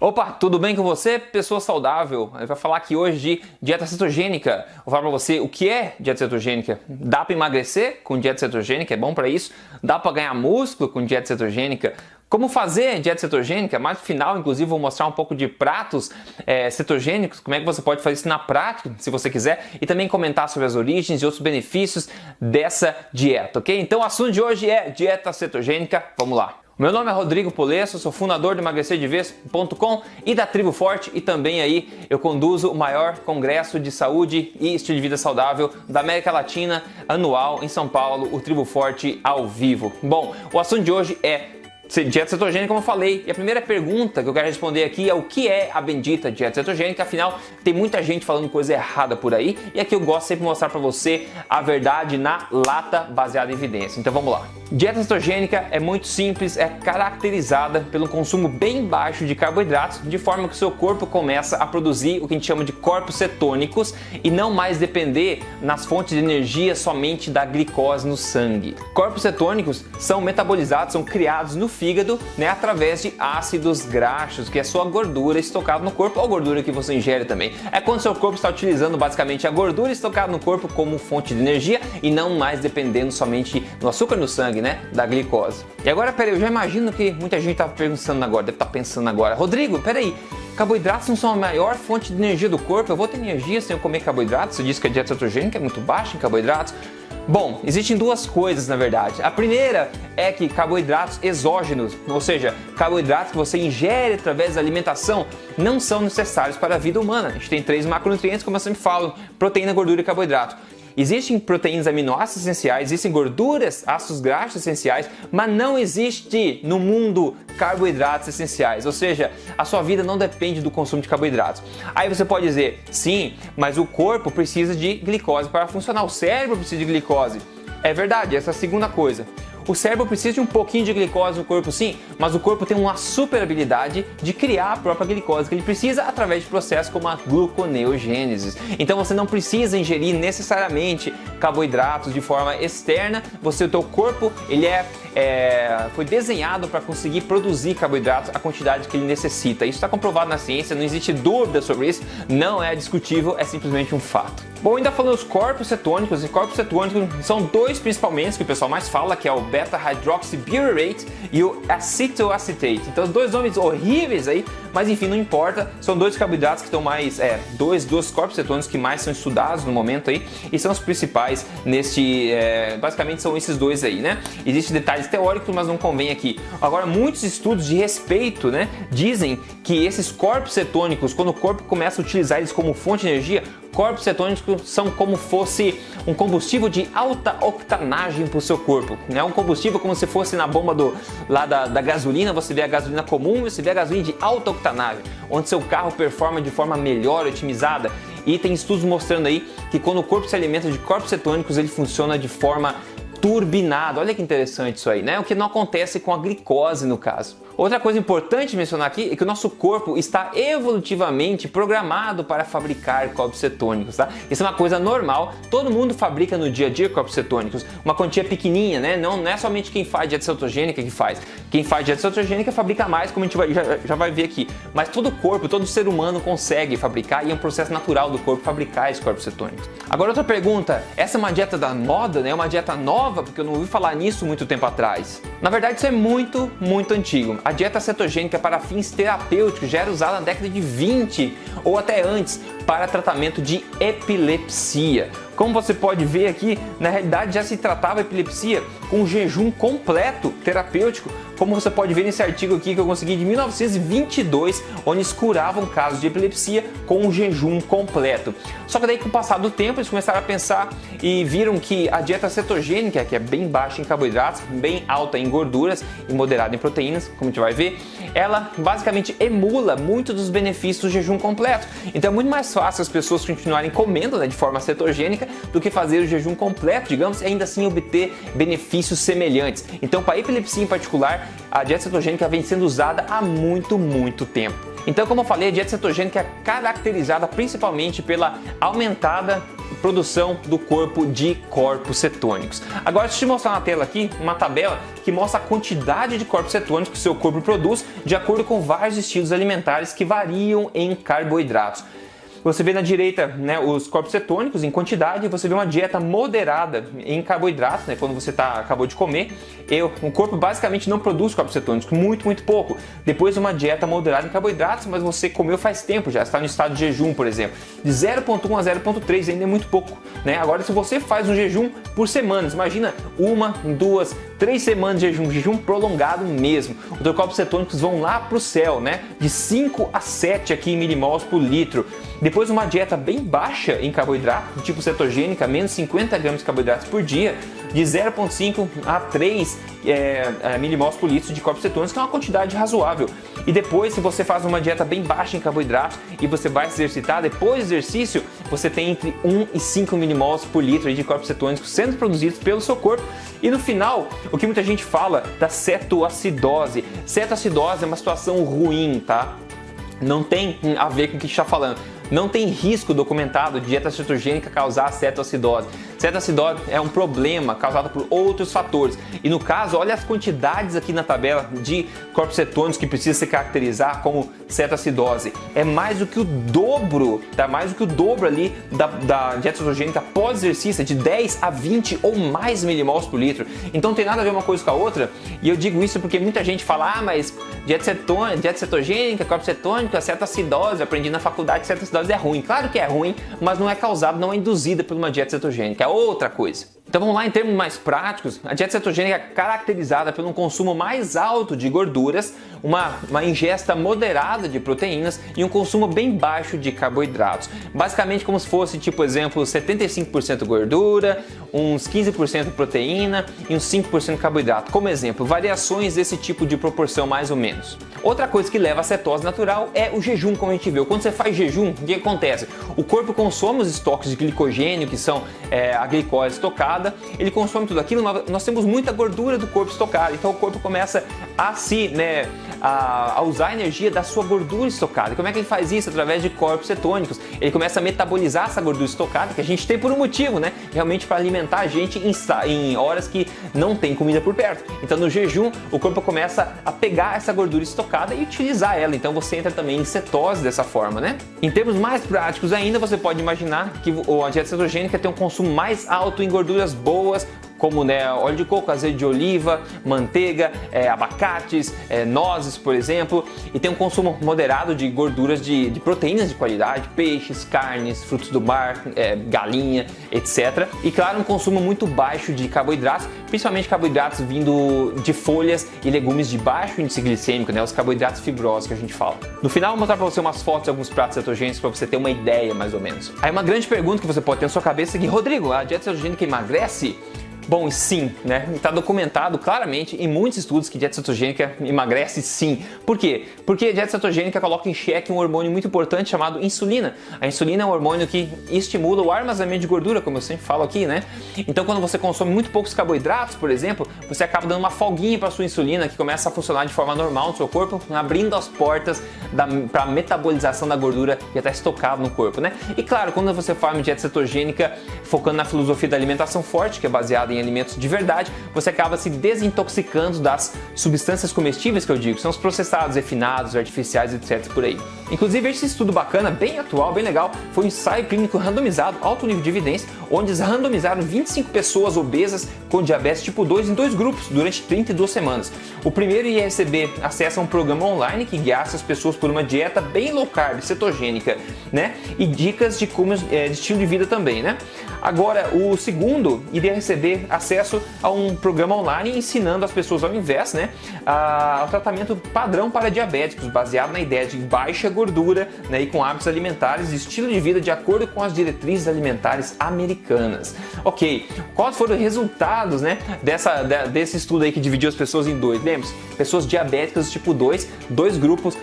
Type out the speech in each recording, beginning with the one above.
Opa, tudo bem com você, pessoa saudável? Eu vou falar aqui hoje de dieta cetogênica. Vou falar pra você o que é dieta cetogênica. Dá pra emagrecer com dieta cetogênica, é bom pra isso. Dá pra ganhar músculo com dieta cetogênica. Como fazer dieta cetogênica? Mais no final, inclusive, vou mostrar um pouco de pratos cetogênicos, como é que você pode fazer isso na prática, se você quiser, e também comentar sobre as origens e outros benefícios dessa dieta, ok? Então o assunto de hoje é dieta cetogênica, vamos lá. Meu nome é Rodrigo Polesso, sou fundador do emagrecerdevez.com e da Tribo Forte, e também aí eu conduzo o maior congresso de saúde e estilo de vida saudável da América Latina anual em São Paulo, o Tribo Forte ao vivo. Bom, o assunto de hoje é dieta cetogênica, como eu falei, e a primeira pergunta que eu quero responder aqui é o que é a bendita dieta cetogênica. Afinal, tem muita gente falando coisa errada por aí, e aqui eu gosto sempre de mostrar para você a verdade na lata, baseada em evidência. Então vamos lá. Dieta cetogênica é muito simples, é caracterizada pelo consumo bem baixo de carboidratos, de forma que o seu corpo começa a produzir o que a gente chama de corpos cetônicos e não mais depender nas fontes de energia somente da glicose no sangue. Corpos cetônicos são metabolizados, são criados no fígado, através de ácidos graxos, que é sua gordura estocada no corpo, ou gordura que você ingere também. É quando seu corpo está utilizando basicamente a gordura estocada no corpo como fonte de energia e não mais dependendo somente do açúcar no sangue, da glicose. E agora, peraí, eu já imagino que muita gente está pensando agora, deve estar pensando agora, Rodrigo, peraí, carboidratos não são a maior fonte de energia do corpo? Eu vou ter energia sem eu comer carboidratos? Você disse que a dieta cetogênica é muito baixa em carboidratos? Bom, existem duas coisas na verdade. A primeira é que carboidratos exógenos, ou seja, carboidratos que você ingere através da alimentação, não são necessários para a vida humana. A gente tem 3 macronutrientes, como eu sempre falo: proteína, gordura e carboidrato. Existem proteínas, aminoácidos essenciais, existem gorduras, ácidos graxos essenciais, mas não existe no mundo carboidratos essenciais, ou seja, a sua vida não depende do consumo de carboidratos. Aí você pode dizer, sim, mas o corpo precisa de glicose para funcionar, o cérebro precisa de glicose. É verdade, essa é a segunda coisa. O cérebro precisa de um pouquinho de glicose no corpo, sim, mas o corpo tem uma super habilidade de criar a própria glicose que ele precisa através de processos como a gluconeogênese. Então você não precisa ingerir necessariamente carboidratos de forma externa. O teu corpo ele foi desenhado para conseguir produzir carboidratos a quantidade que ele necessita. Isso está comprovado na ciência, não existe dúvida sobre isso, não é discutível, é simplesmente um fato. Bom, ainda falando dos corpos cetônicos, e corpos cetônicos são dois principalmente que o pessoal mais fala, que é o beta-hydroxybutyrate e o acetoacetate. Então, dois nomes horríveis aí, mas enfim, não importa, são dois carboidratos que estão mais, dois corpos cetônicos que mais são estudados no momento aí, e são os principais basicamente são esses dois aí, Existem detalhes teóricos, mas não convém aqui. Agora, muitos estudos de respeito, dizem que esses corpos cetônicos, quando o corpo começa a utilizar eles como fonte de energia, corpos cetônicos são como fosse um combustível de alta octanagem para o seu corpo. Um combustível como se fosse na bomba da gasolina, você vê a gasolina comum, você vê a gasolina de alta octanagem, onde seu carro performa de forma melhor, otimizada. E tem estudos mostrando aí que quando o corpo se alimenta de corpos cetônicos, ele funciona de forma turbinado. Olha que interessante isso aí, O que não acontece com a glicose no caso. Outra coisa importante de mencionar aqui é que o nosso corpo está evolutivamente programado para fabricar corpos cetônicos, Isso é uma coisa normal, todo mundo fabrica no dia a dia corpos cetônicos, uma quantia pequenininha, Não é somente quem faz dieta cetogênica que faz. Quem faz dieta cetogênica fabrica mais, como a gente já vai ver aqui. Mas todo corpo, todo ser humano consegue fabricar, e é um processo natural do corpo fabricar esses corpos cetônicos. Agora outra pergunta, essa é uma dieta da moda, É uma dieta nova? Porque eu não ouvi falar nisso muito tempo atrás. Na verdade, isso é muito, muito antigo. A dieta cetogênica para fins terapêuticos já era usada na década de 20 ou até antes para tratamento de epilepsia. Como você pode ver aqui, na realidade já se tratava epilepsia com jejum completo terapêutico, como você pode ver nesse artigo aqui que eu consegui de 1922, onde eles curavam casos de epilepsia com um jejum completo. Só que daí, com o passar do tempo, eles começaram a pensar e viram que a dieta cetogênica, que é bem baixa em carboidratos, bem alta em gorduras e moderada em proteínas, como a gente vai ver, ela basicamente emula muito dos benefícios do jejum completo. Então é muito mais fácil as pessoas continuarem comendo de forma cetogênica do que fazer o jejum completo, digamos, e ainda assim obter benefícios semelhantes. Então, para a epilepsia em particular, a dieta cetogênica vem sendo usada há muito, muito tempo. Então, como eu falei, a dieta cetogênica é caracterizada principalmente pela aumentada produção do corpo de corpos cetônicos. Agora deixa eu te mostrar na tela aqui uma tabela que mostra a quantidade de corpos cetônicos que o seu corpo produz de acordo com vários estilos alimentares que variam em carboidratos. Você vê na direita, né, os corpos cetônicos em quantidade, você vê uma dieta moderada em carboidratos, né, quando você acabou de comer. O corpo basicamente não produz corpos cetônicos, muito pouco. Depois uma dieta moderada em carboidratos, mas você comeu faz tempo, já está no estado de jejum, por exemplo. De 0,1 a 0,3 ainda é muito pouco, né? Agora, se você faz um jejum por semanas, imagina 1, 2, 3 semanas de jejum prolongado mesmo. Os teus corpos cetônicos vão lá para o céu, né? De 5 a 7 aqui milimols por litro. Depois uma dieta bem baixa em carboidrato, do tipo cetogênica, menos 50 gramas de carboidratos por dia, de 0,5 a 3 milimols por litro de corpos cetônicos, que é uma quantidade razoável. E depois, se você faz uma dieta bem baixa em carboidratos e você vai se exercitar, depois do exercício, você tem entre 1 e 5 milimols por litro de corpos cetônicos sendo produzidos pelo seu corpo. E no final, o que muita gente fala da cetoacidose. Cetoacidose é uma situação ruim, tá? Não tem a ver com o que a gente está falando. Não tem risco documentado de dieta cetogênica causar cetoacidose. Cetoacidose é um problema causado por outros fatores. E no caso, olha as quantidades aqui na tabela de corpos cetônicos que precisa se caracterizar como cetoacidose. É mais do que o dobro, tá? Mais do que o dobro ali da dieta cetogênica pós-exercício, de 10 a 20 ou mais milimols por litro. Então não tem nada a ver uma coisa com a outra. E eu digo isso porque muita gente fala, mas dieta cetogênica, corpo cetônico, cetoacidose, eu aprendi na faculdade que cetoacidose é ruim. Claro que é ruim, mas não é causada, não é induzida por uma dieta cetogênica, é outra coisa. Então vamos lá, em termos mais práticos, a dieta cetogênica é caracterizada pelo consumo mais alto de gorduras, uma ingesta moderada de proteínas e um consumo bem baixo de carboidratos. Basicamente como se fosse, tipo, exemplo, 75% gordura, uns 15% proteína e uns 5% carboidrato. Como exemplo, variações desse tipo de proporção mais ou menos. Outra coisa que leva à cetose natural é o jejum, como a gente viu. Quando você faz jejum, o que acontece? O corpo consome os estoques de glicogênio, que são a glicose estocada, ele consome tudo aquilo, nós temos muita gordura do corpo estocada, então o corpo começa a usar a energia da sua gordura estocada. Como é que ele faz isso? Através de corpos cetônicos. Ele começa a metabolizar essa gordura estocada, que a gente tem por um motivo, né? Realmente para alimentar a gente em horas que não tem comida por perto. Então no jejum, o corpo começa a pegar essa gordura estocada e utilizar ela. Então você entra também em cetose dessa forma, né? Em termos mais práticos ainda, você pode imaginar que a dieta cetogênica tem um consumo mais alto em gorduras boas, como, né, óleo de coco, azeite de oliva, manteiga, abacates, nozes, por exemplo, e tem um consumo moderado de gorduras de proteínas de qualidade, peixes, carnes, frutos do mar, galinha, etc. E claro, um consumo muito baixo de carboidratos, principalmente carboidratos vindo de folhas e legumes de baixo índice glicêmico, né, os carboidratos fibrosos que a gente fala. No final, eu vou mostrar para você umas fotos de alguns pratos cetogênicos para você ter uma ideia mais ou menos. Aí uma grande pergunta que você pode ter na sua cabeça é que, Rodrigo, a dieta cetogênica emagrece? Bom, sim, né? Está documentado claramente em muitos estudos que dieta cetogênica emagrece sim. Por quê? Porque a dieta cetogênica coloca em xeque um hormônio muito importante chamado insulina. A insulina é um hormônio que estimula o armazenamento de gordura, como eu sempre falo aqui, né? Então quando você consome muito poucos carboidratos, por exemplo, você acaba dando uma folguinha para sua insulina, que começa a funcionar de forma normal no seu corpo, abrindo as portas para a metabolização da gordura que está estocada no corpo, né? E claro, quando você faz uma dieta cetogênica focando na filosofia da alimentação forte, que é baseada em alimentos de verdade, você acaba se desintoxicando das substâncias comestíveis que eu digo, são os processados, refinados, artificiais, etc. por aí. Inclusive, esse estudo bacana, bem atual, bem legal, foi um ensaio clínico randomizado, alto nível de evidência, onde eles randomizaram 25 pessoas obesas com diabetes tipo 2 em 2 grupos durante 32 semanas. O primeiro ia receber acesso a um programa online que guiasse as pessoas por uma dieta bem low carb, cetogênica, né? E dicas de como de estilo de vida também, né? Agora, o segundo iria receber acesso a um programa online ensinando as pessoas ao invés, né, ao tratamento padrão para diabéticos, baseado na ideia de baixa gordura, né, e com hábitos alimentares e estilo de vida de acordo com as diretrizes alimentares americanas. Ok, quais foram os resultados, né, desse estudo aí que dividiu as pessoas em dois? Lembre-se, pessoas diabéticas tipo 2, dois grupos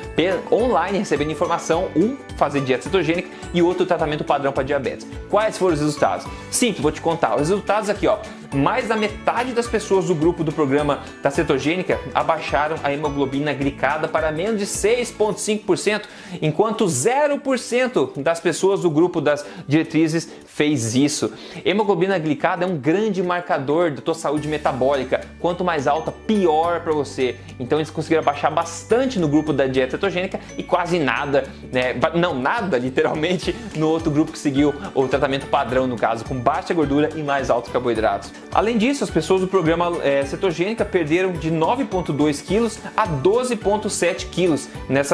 online recebendo informação, um fazer dieta cetogênica e outro tratamento padrão para diabetes. Quais foram os resultados? Simples, vou te contar. Os resultados aqui, ó. mais da metade das pessoas do grupo do programa da cetogênica abaixaram a hemoglobina glicada para menos de 6,5%, enquanto 0% das pessoas do grupo das diretrizes fez isso. Hemoglobina glicada é um grande marcador da tua saúde metabólica. Quanto mais alta, pior para você. Então eles conseguiram abaixar bastante no grupo da dieta cetogênica e quase nada, né? Não, nada literalmente no outro grupo que seguiu o tratamento padrão, no caso, com baixa gordura e mais altos carboidratos. Além disso, as pessoas do programa cetogênica perderam de 9,2 quilos a 12,7 quilos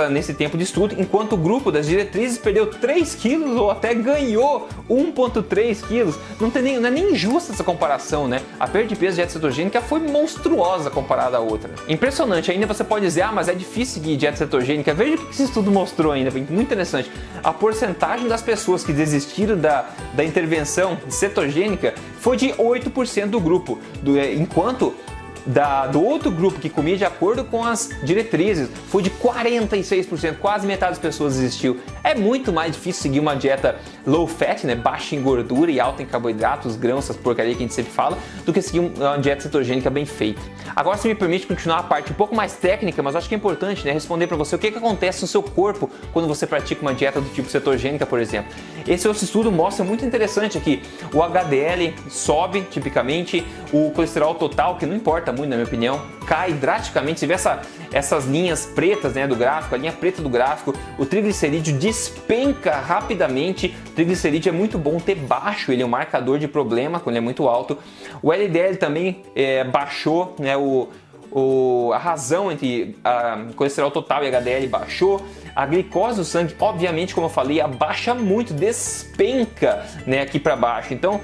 nesse tempo de estudo, enquanto o grupo das diretrizes perdeu 3 quilos ou até ganhou 1,3 quilos. Não é nem injusta essa comparação, né? A perda de peso de dieta cetogênica foi monstruosa comparada à outra. Impressionante. Ainda você pode dizer, mas é difícil seguir dieta cetogênica. Veja o que esse estudo mostrou ainda, muito interessante. A porcentagem das pessoas que desistiram da intervenção cetogênica foi de 8% do grupo, enquanto do outro grupo que comia de acordo com as diretrizes foi de 46%, quase metade das pessoas desistiu. É muito mais difícil seguir uma dieta low fat, né, baixa em gordura e alta em carboidratos, grãos, essas porcarias que a gente sempre fala, do que seguir uma dieta cetogênica bem feita. Agora, se me permite continuar a parte um pouco mais técnica, mas eu acho que é importante, né, responder para você o que acontece no seu corpo quando você pratica uma dieta do tipo cetogênica, por exemplo. Esse outro estudo mostra muito interessante aqui. O HDL sobe tipicamente, o colesterol total, que não importa muito na minha opinião, cai drasticamente. Você vê essas linhas pretas, né, do gráfico, a linha preta do gráfico, o triglicerídeo despenca rapidamente. O triglicerídeo é muito bom ter baixo, ele é um marcador de problema quando ele é muito alto. O LDL também baixou, né, a razão entre colesterol total e HDL baixou. A glicose do sangue, obviamente, como eu falei, abaixa muito, despenca, né, aqui para baixo. Então,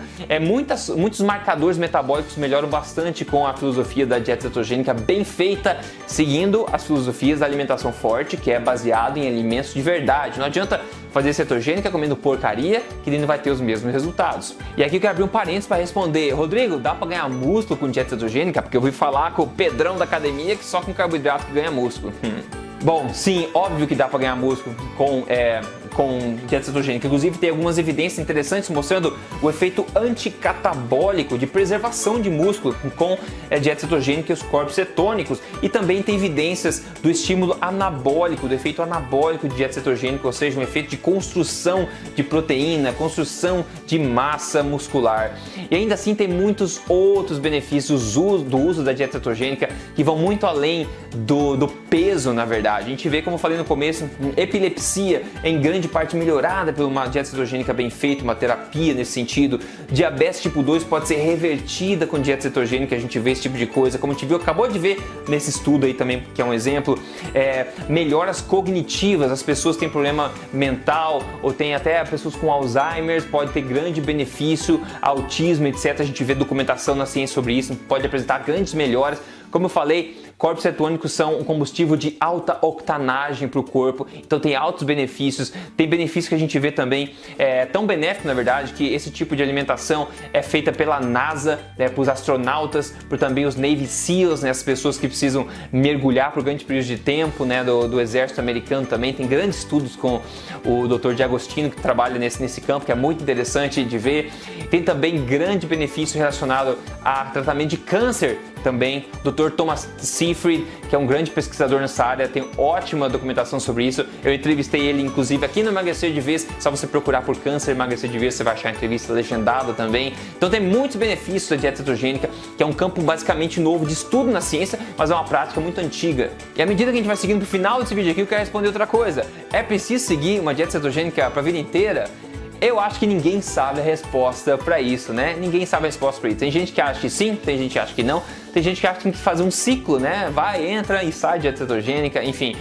muitos marcadores metabólicos melhoram bastante com a filosofia da dieta cetogênica bem feita, seguindo as filosofias da alimentação forte, que é baseado em alimentos de verdade. Não adianta fazer cetogênica comendo porcaria, que ele não vai ter os mesmos resultados. E aqui eu quero abrir um parênteses para responder: Rodrigo, dá para ganhar músculo com dieta cetogênica? Porque eu ouvi falar com o Pedrão da academia que só com carboidrato que ganha músculo. Bom, sim, óbvio que dá para ganhar músculo com dieta cetogênica. Inclusive, tem algumas evidências interessantes mostrando o efeito anticatabólico de preservação de músculo com dieta cetogênica e os corpos cetônicos. E também tem evidências do estímulo anabólico, do efeito anabólico de dieta cetogênica, ou seja, um efeito de construção de proteína, construção de massa muscular. E ainda assim, tem muitos outros benefícios do uso da dieta cetogênica que vão muito além do peso, na verdade. A gente vê, como eu falei no começo, epilepsia em grande parte melhorada por uma dieta cetogênica bem feita, uma terapia nesse sentido. Diabetes tipo 2 pode ser revertida com dieta cetogênica, a gente vê esse tipo de coisa, como a gente acabou de ver nesse estudo aí também, que é um exemplo. Melhoras cognitivas, as pessoas têm problema mental ou tem até pessoas com Alzheimer, pode ter grande benefício, autismo, etc. A gente vê documentação na ciência sobre isso, pode apresentar grandes melhoras. Como eu falei, corpos cetônicos são um combustível de alta octanagem para o corpo, então tem altos benefícios. Tem benefícios que a gente vê também, tão benéfico na verdade, que esse tipo de alimentação é feita pela NASA, né, para os astronautas, por também os Navy SEALs, né, as pessoas que precisam mergulhar por grandes períodos de tempo, né, do exército americano também. Tem grandes estudos com o Dr. D'Agostino, que trabalha nesse campo, que é muito interessante de ver. Tem também grande benefício relacionado a tratamento de câncer também. Dr. Thomas Seyfried, que é um grande pesquisador nessa área, tem ótima documentação sobre isso. Eu entrevistei ele, inclusive, aqui no Emagrecer de Vez. Só você procurar por câncer emagrecer de vez, você vai achar a entrevista legendada também. Então tem muitos benefícios da dieta cetogênica, que é um campo basicamente novo de estudo na ciência, mas é uma prática muito antiga. E à medida que a gente vai seguindo pro final desse vídeo aqui, eu quero responder outra coisa. É preciso seguir uma dieta cetogênica para a vida inteira? Eu acho que ninguém sabe a resposta para isso, né? Ninguém sabe a resposta para isso. Tem gente que acha que sim, tem gente que acha que não. Tem gente que acha que tem que fazer um ciclo, né? Vai, entra e sai de dieta cetogênica, enfim.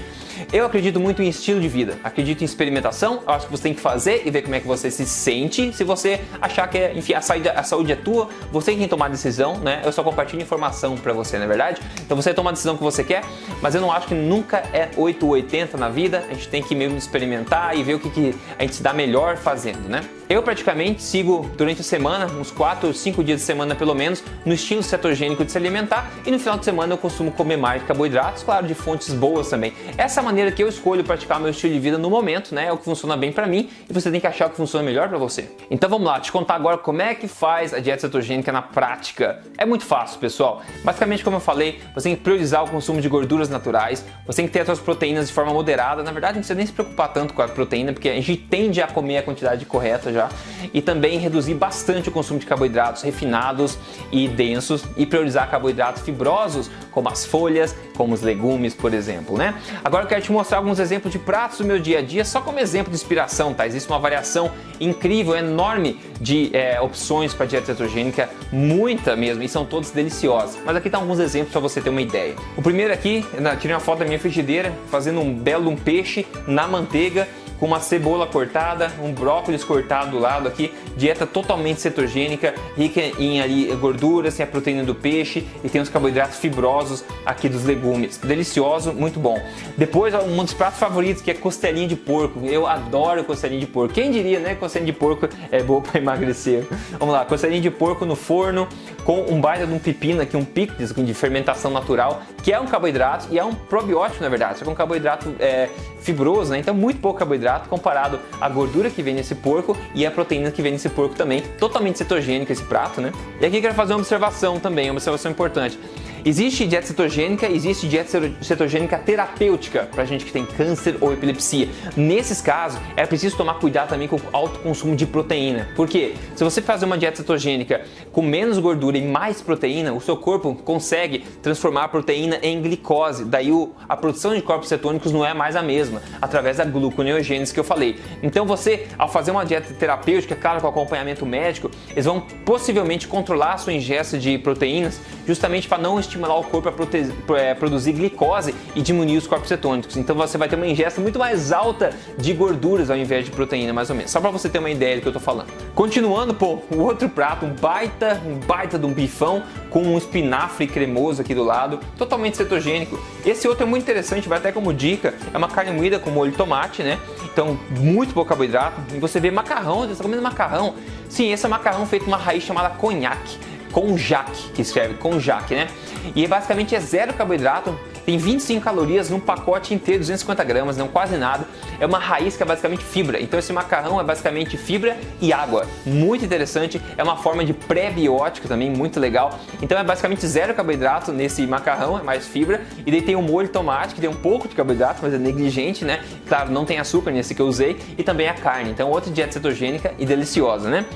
Eu acredito muito em estilo de vida, acredito em experimentação. Eu acho que você tem que fazer e ver como é que você se sente. Se você achar que enfim, a saúde é tua, você tem que tomar a decisão, né? Eu só compartilho informação para você, não é verdade? Então você toma a decisão que você quer, mas eu não acho que nunca é 8 ou 80 na vida. A gente tem que mesmo experimentar e ver o que a gente se dá melhor fazendo, né? Eu praticamente sigo durante a semana, uns 4 ou 5 dias de semana pelo menos, no estilo cetogênico de se alimentar, e no final de semana eu costumo comer mais carboidratos, claro, de fontes boas também. Essa é maneira que eu escolho praticar meu estilo de vida no momento, né? É o que funciona bem pra mim e você tem que achar o que funciona melhor pra você. Então vamos lá, te contar agora como é que faz a dieta cetogênica na prática. É muito fácil, pessoal. Basicamente, como eu falei, você tem que priorizar o consumo de gorduras naturais, você tem que ter as suas proteínas de forma moderada. Na verdade, não precisa nem se preocupar tanto com a proteína, porque a gente tende a comer a quantidade correta já. E também reduzir bastante o consumo de carboidratos refinados e densos e priorizar carboidratos fibrosos, como as folhas, como os legumes, por exemplo, né? Agora eu quero te mostrar alguns exemplos de pratos do meu dia a dia, só como exemplo de inspiração, tá? Existe uma variação incrível, enorme de opções para dieta cetogênica, muita mesmo, e são todos deliciosos. Mas aqui tá alguns exemplos para você ter uma ideia. O primeiro aqui, tirei uma foto da minha frigideira, fazendo um belo peixe na manteiga, com uma cebola cortada, um brócolis cortado do lado aqui, dieta totalmente cetogênica, rica em ali gorduras, tem a proteína do peixe e tem os carboidratos fibrosos aqui dos legumes. Delicioso, muito bom. Depois, um dos pratos favoritos, que é costelinha de porco. Eu adoro costelinha de porco. Quem diria, né, que costelinha de porco é boa para emagrecer. Vamos lá, costelinha de porco no forno, com um baita de um pepino aqui, um picles de fermentação natural, que é um carboidrato e é um probiótico, na verdade, só que é um carboidrato fibroso, né? Então muito pouco carboidrato comparado à gordura que vem nesse porco e à proteína que vem nesse porco também. Totalmente cetogênico esse prato, né? E aqui eu quero fazer uma observação também, uma observação importante. Existe dieta cetogênica, existe dieta cetogênica terapêutica para gente que tem câncer ou epilepsia. Nesses casos, é preciso tomar cuidado também com o alto consumo de proteína. Por quê? Se você fazer uma dieta cetogênica com menos gordura e mais proteína, o seu corpo consegue transformar a proteína em glicose. Daí a produção de corpos cetônicos não é mais a mesma, através da gluconeogênese que eu falei. Então você, ao fazer uma dieta terapêutica, claro, com acompanhamento médico, eles vão possivelmente controlar a sua ingesta de proteínas, justamente para não estimular o corpo a produzir glicose e diminuir os corpos cetônicos. Então você vai ter uma ingesta muito mais alta de gorduras ao invés de proteína, mais ou menos. Só para você ter uma ideia do que eu tô falando. Continuando, pô, o outro prato, um baita de um bifão com um espinafre cremoso aqui do lado, totalmente cetogênico. Esse outro é muito interessante, vai até como dica, é uma carne moída com molho de tomate, né? Então, muito pouco carboidrato. E você vê macarrão, você está comendo macarrão. Sim, esse é macarrão feito com uma raiz chamada conhaque. Konjac, que escreve Konjac, né? E basicamente é zero carboidrato, tem 25 calorias num pacote inteiro, 250 gramas, não quase nada. É uma raiz que é basicamente fibra, então esse macarrão é basicamente fibra e água. Muito interessante, é uma forma de pré-biótico também, muito legal. Então é basicamente zero carboidrato nesse macarrão, é mais fibra. E daí tem o molho de tomate, que tem um pouco de carboidrato, mas é negligente, né? Claro, não tem açúcar nesse que eu usei. E também a carne, então outra dieta cetogênica e deliciosa, né?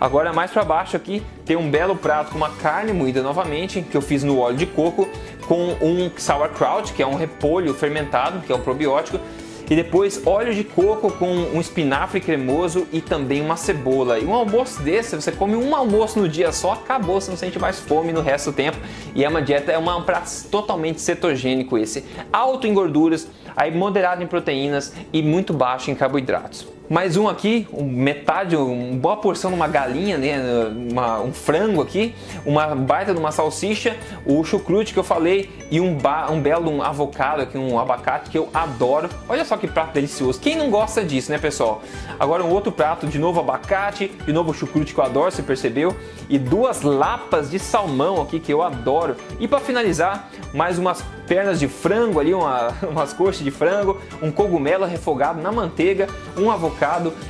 Agora mais para baixo aqui tem um belo prato com uma carne moída novamente, que eu fiz no óleo de coco, com um sauerkraut, que é um repolho fermentado, que é um probiótico, e depois óleo de coco com um espinafre cremoso e também uma cebola. E um almoço desse, você come um almoço no dia só, acabou, você não sente mais fome no resto do tempo. E é uma dieta, um prato totalmente cetogênico esse, alto em gorduras, aí moderado em proteínas e muito baixo em carboidratos. Mais um aqui, metade, uma boa porção de uma galinha, né? Um frango aqui, uma baita de uma salsicha, o chucrute que eu falei e um belo avocado aqui, um abacate que eu adoro. Olha só que prato delicioso. Quem não gosta disso, né, pessoal? Agora um outro prato, de novo abacate, de novo chucrute que eu adoro, você percebeu? E duas lapas de salmão aqui que eu adoro. E para finalizar, mais umas pernas de frango ali, umas coxas de frango, um cogumelo refogado na manteiga, um avocado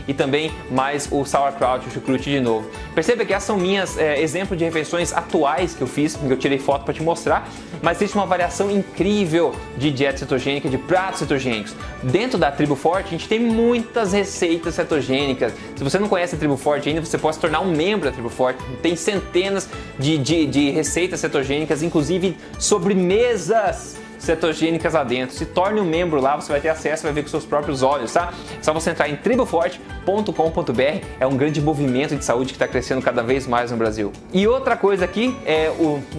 e também mais o sauerkraut, o chucrute de novo. Perceba que essas são minhas exemplos de refeições atuais que eu fiz, que eu tirei foto para te mostrar, mas existe uma variação incrível de dieta cetogênica, de pratos cetogênicos. Dentro da Tribo Forte, a gente tem muitas receitas cetogênicas. Se você não conhece a Tribo Forte ainda, você pode se tornar um membro da Tribo Forte. Tem centenas de receitas cetogênicas, inclusive sobremesas cetogênicas lá dentro. Se torne um membro lá, você vai ter acesso, vai ver com seus próprios olhos, tá? É só você entrar em triboforte.com.br, é um grande movimento de saúde que está crescendo cada vez mais no Brasil. E outra coisa aqui,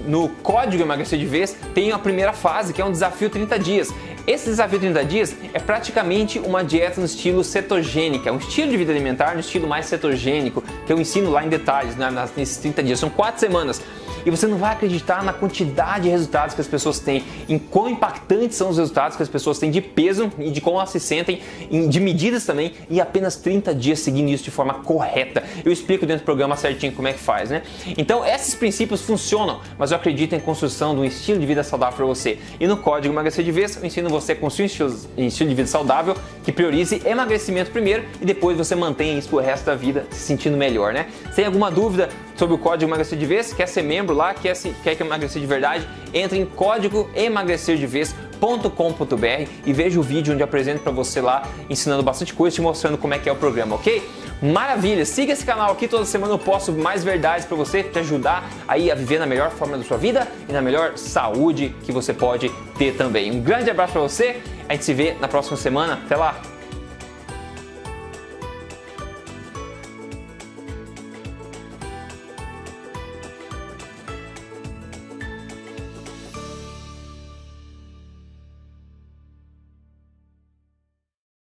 no código Emagrecer de Vez, tem a primeira fase, que é um desafio 30 dias. Esse desafio 30 dias é praticamente uma dieta no estilo cetogênica, um estilo de vida alimentar no estilo mais cetogênico, que eu ensino lá em detalhes, nesses 30 dias. São 4 semanas. e você não vai acreditar na quantidade de resultados que as pessoas têm, em quão impactantes são os resultados que as pessoas têm de peso e de como elas se sentem, de medidas também, em apenas 30 dias seguindo isso de forma correta. Eu explico dentro do programa certinho como é que faz, né? Então, esses princípios funcionam, mas eu acredito em construção de um estilo de vida saudável para você. E no Código Emagrecer de Vez, eu ensino você a construir um estilo de vida saudável que priorize emagrecimento primeiro e depois você mantenha isso pro resto da vida se sentindo melhor, né? Se tem alguma dúvida sobre o Código Emagrecer de Vez, quer ser membro lá, quer emagrecer de verdade, entre em códigoemagrecerdevez.com.br e veja o vídeo onde eu apresento para você lá, ensinando bastante coisa, te mostrando como é que é o programa, ok? Maravilha! Siga esse canal aqui, toda semana eu posto mais verdades para você, te ajudar aí a viver na melhor forma da sua vida e na melhor saúde que você pode ter também. Um grande abraço para você, a gente se vê na próxima semana, até lá!